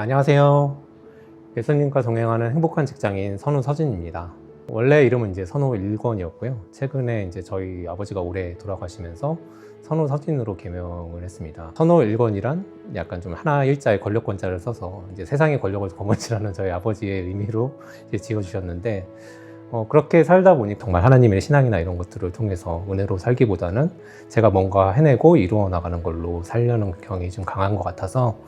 안녕하세요. 예수님과 동행하는 행복한 직장인 선우서진입니다. 원래 이름은 이제 선우일권이었고요. 최근에 이제 저희 아버지가 올해 돌아가시면서 선우서진으로 개명을 했습니다. 선우일권이란 약간 좀 하나 일자에 권력권자를 써서 이제 세상의 권력을 거머쥐라는 저희 아버지의 의미로 이제 지어주셨는데, 그렇게 살다 보니 정말 하나님의 신앙이나 이런 것들을 통해서 은혜로 살기보다는 제가 뭔가 해내고 이루어 나가는 걸로 살려는 경향이 좀 강한 것 같아서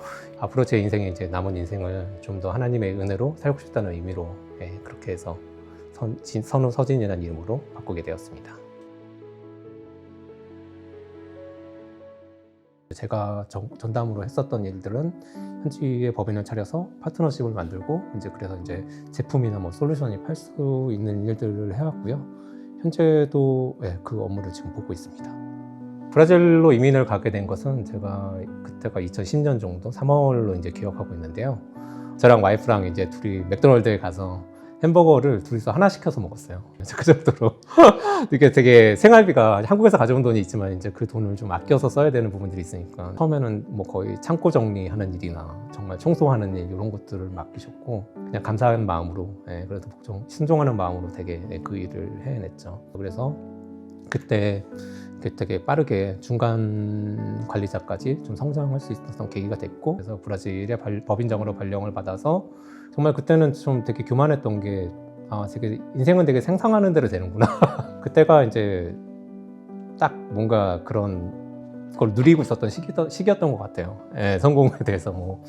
앞으로 제 인생에 이제 남은 인생을 좀 더 하나님의 은혜로 살고 싶다는 의미로 그렇게 해서 선우서진이라는 이름으로 바꾸게 되었습니다. 제가 전담으로 했었던 일들은 현지에 법인을 차려서 파트너십을 만들고 그래서 제품이나 뭐 솔루션이 팔 수 있는 일들을 해왔고요. 현재도 그 업무를 지금 보고 있습니다. 브라질로 이민을 가게 된 것은 제가 그때가 2010년 정도 3월로 이제 기억하고 있는데요. 저랑 와이프랑 이제 둘이 맥도날드에 가서 햄버거를 둘이서 하나 시켜서 먹었어요. 그 정도로 이게 되게 생활비가 한국에서 가져온 돈이 있지만 이제 그 돈을 좀 아껴서 써야 되는 부분들이 있으니까 처음에는 뭐 거의 창고 정리하는 일이나 정말 청소하는 일 이런 것들을 맡기셨고 그냥 감사한 마음으로 그래도 순종하는 마음으로 되게 그 일을 해냈죠. 그래서 그때 되게 빠르게 중간 관리자까지 좀 성장할 수 있었던 계기가 됐고, 그래서 브라질의 법인장으로 발령을 받아서 정말 그때는 좀 되게 교만했던 게 되게 인생은 되게 생상하는 대로 되는구나. 그때가 이제 딱 뭔가 그런 걸 누리고 있었던 시기였던 것 같아요. 성공에 대해서 뭐.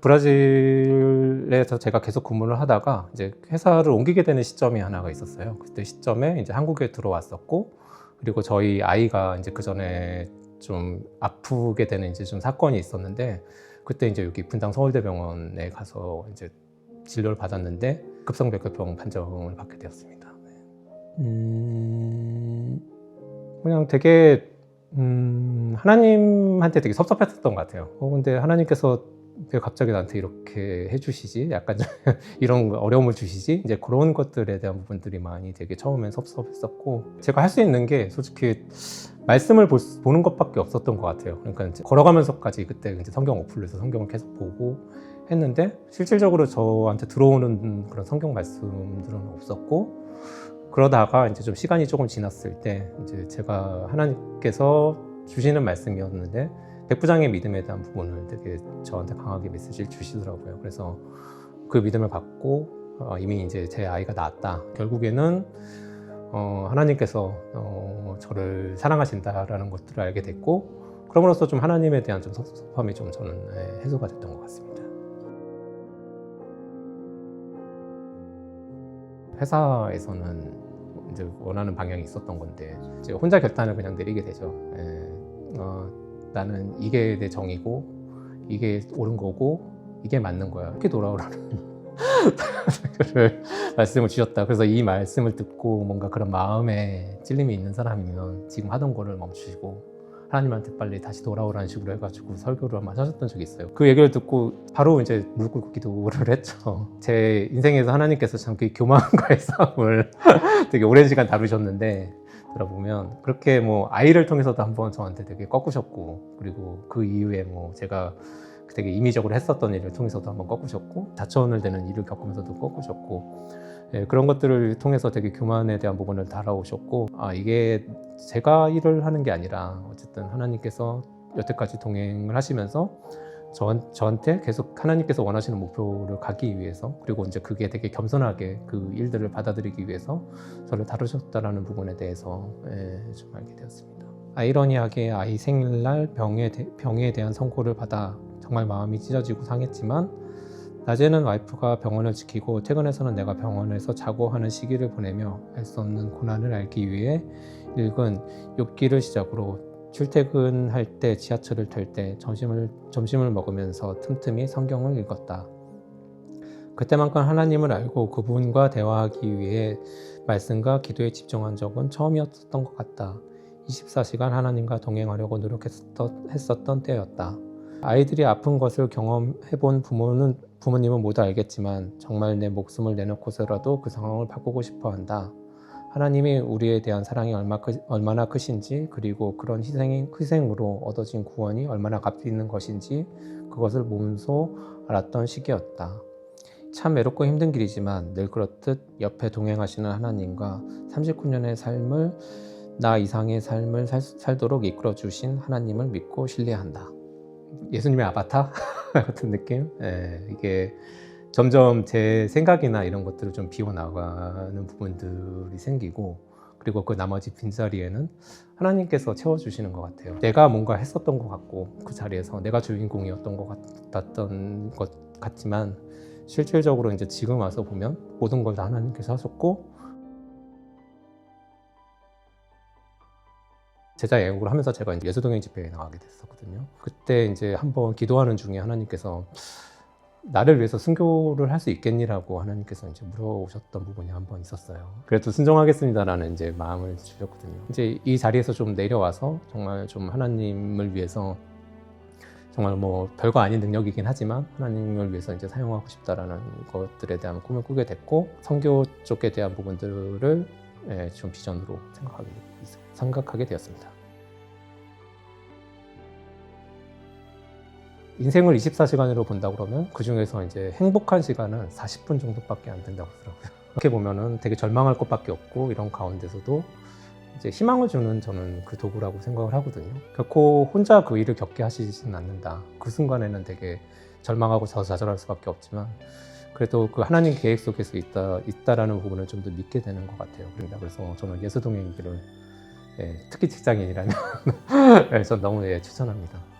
브라질에서 제가 계속 근무를 하다가 이제 회사를 옮기게 되는 시점이 하나가 있었어요. 그때 시점에 이제 한국에 들어왔었고, 그리고 저희 아이가 이제 그 전에 좀 아프게 되는 이제 좀 사건이 있었는데, 그때 이제 여기 분당 서울대병원에 가서 이제 진료를 받았는데 급성백혈병 판정을 받게 되었습니다. 그냥 되게 하나님한테 되게 섭섭했었던 것 같아요. 근데 하나님께서 왜 갑자기 나한테 이렇게 해주시지? 약간 이런 어려움을 주시지? 이제 그런 것들에 대한 부분들이 많이 되게 처음엔 섭섭했었고, 제가 할 수 있는 게 솔직히 말씀을 보는 것밖에 없었던 것 같아요. 그러니까 이제 걸어가면서까지 그때 이제 성경 어플에서 성경을 계속 보고 했는데 실질적으로 저한테 들어오는 그런 성경 말씀들은 없었고, 그러다가 이제 좀 시간이 조금 지났을 때 이제 제가 하나님께서 주시는 말씀이었는데 백부장의 믿음에 대한 부분을 되게 저한테 강하게 메시지를 주시더라고요. 그래서 그 믿음을 받고 이미 이제 제 아이가 낳았다. 결국에는 하나님께서 저를 사랑하신다라는 것들을 알게 됐고, 그럼으로써 좀 하나님에 대한 좀 섭섭함이 좀 저는 해소가 됐던 것 같습니다. 회사에서는 이제 원하는 방향이 있었던 건데 이제 혼자 결단을 그냥 내리게 되죠. 나는 이게 내 정이고 이게 옳은 거고 이게 맞는 거야, 이렇게 돌아오라는 말씀을 주셨다. 그래서 이 말씀을 듣고 뭔가 그런 마음에 찔림이 있는 사람이면 지금 하던 거를 멈추시고 하나님한테 빨리 다시 돌아오라는 식으로 해가지고 설교를 한번 하셨던 적이 있어요. 그 얘기를 듣고 바로 이제 무릎 꿇고 기도를 했죠. 제 인생에서 하나님께서 참 그 교만과의 싸움을 되게 오랜 시간 다루셨는데, 들어보면 그렇게 뭐 아이를 통해서도 한번 저한테 되게 꺾으셨고, 그리고 그 이후에 뭐 제가 되게 임의적으로 했었던 일을 통해서도 한번 꺾으셨고, 자처운을 되는 일을 겪으면서도 꺾으셨고, 그런 것들을 통해서 되게 교만에 대한 부분을 다뤄오셨고, 이게 제가 일을 하는 게 아니라 어쨌든 하나님께서 여태까지 동행을 하시면서 저한테 계속 하나님께서 원하시는 목표를 가기 위해서, 그리고 이제 그게 되게 겸손하게 그 일들을 받아들이기 위해서 저를 다루셨다는 부분에 대해서 좀 알게 되었습니다. 아이러니하게 아이 생일날 병에 대한 선고를 받아 정말 마음이 찢어지고 상했지만, 낮에는 와이프가 병원을 지키고 퇴근해서는 내가 병원에서 자고 하는 시기를 보내며 알 수 없는 고난을 알기 위해 읽은 욥기를 시작으로 출퇴근할 때, 지하철을 탈 때, 점심을 먹으면서 틈틈이 성경을 읽었다. 그때만큼 하나님을 알고 그분과 대화하기 위해 말씀과 기도에 집중한 적은 처음이었던 것 같다. 24시간 하나님과 동행하려고 노력했었던 때였다. 아이들이 아픈 것을 경험해본 부모님은 모두 알겠지만 정말 내 목숨을 내놓고서라도 그 상황을 바꾸고 싶어 한다. 하나님이 우리에 대한 사랑이 얼마나 크신지, 그리고 그런 희생으로 얻어진 구원이 얼마나 값이 있는 것인지 그것을 몸소 알았던 시기였다. 참 외롭고 힘든 길이지만 늘 그렇듯 옆에 동행하시는 하나님과 39년의 삶을 나 이상의 삶을 살도록 이끌어 주신 하나님을 믿고 신뢰한다. 예수님의 아바타 같은 느낌? 예, 이게 점점 제 생각이나 이런 것들을 좀 비워나가는 부분들이 생기고, 그리고 그 나머지 빈자리에는 하나님께서 채워주시는 것 같아요. 내가 뭔가 했었던 것 같고 그 자리에서 내가 주인공이었던 것 같았던 것 같지만 실질적으로 이제 지금 와서 보면 모든 걸 다 하나님께서 하셨고, 제자 애국을 하면서 제가 이제 예수동행 집회에 나가게 됐었거든요. 그때 이제 한번 기도하는 중에 하나님께서 나를 위해서 순교를 할 수 있겠니라고 하나님께서 이제 물어오셨던 부분이 한 번 있었어요. 그래도 순종하겠습니다라는 이제 마음을 주셨거든요. 이제 이 자리에서 좀 내려와서 정말 좀 하나님을 위해서, 정말 뭐 별거 아닌 능력이긴 하지만 하나님을 위해서 이제 사용하고 싶다라는 것들에 대한 꿈을 꾸게 됐고, 선교 쪽에 대한 부분들을 좀 비전으로 생각하게 되었습니다. 인생을 24시간으로 본다 그러면 그 중에서 이제 행복한 시간은 40분 정도밖에 안 된다고 하더라고요. 이렇게 보면은 되게 절망할 것밖에 없고, 이런 가운데서도 이제 희망을 주는 저는 그 도구라고 생각을 하거든요. 결코 혼자 그 일을 겪게 하시지는 않는다. 그 순간에는 되게 절망하고 좌절할 수밖에 없지만, 그래도 그 하나님 계획 속에서 있다라는 부분을 좀 더 믿게 되는 것 같아요. 그래서 저는 예수동행 길을 특히 직장인이라면 전 너무 추천합니다.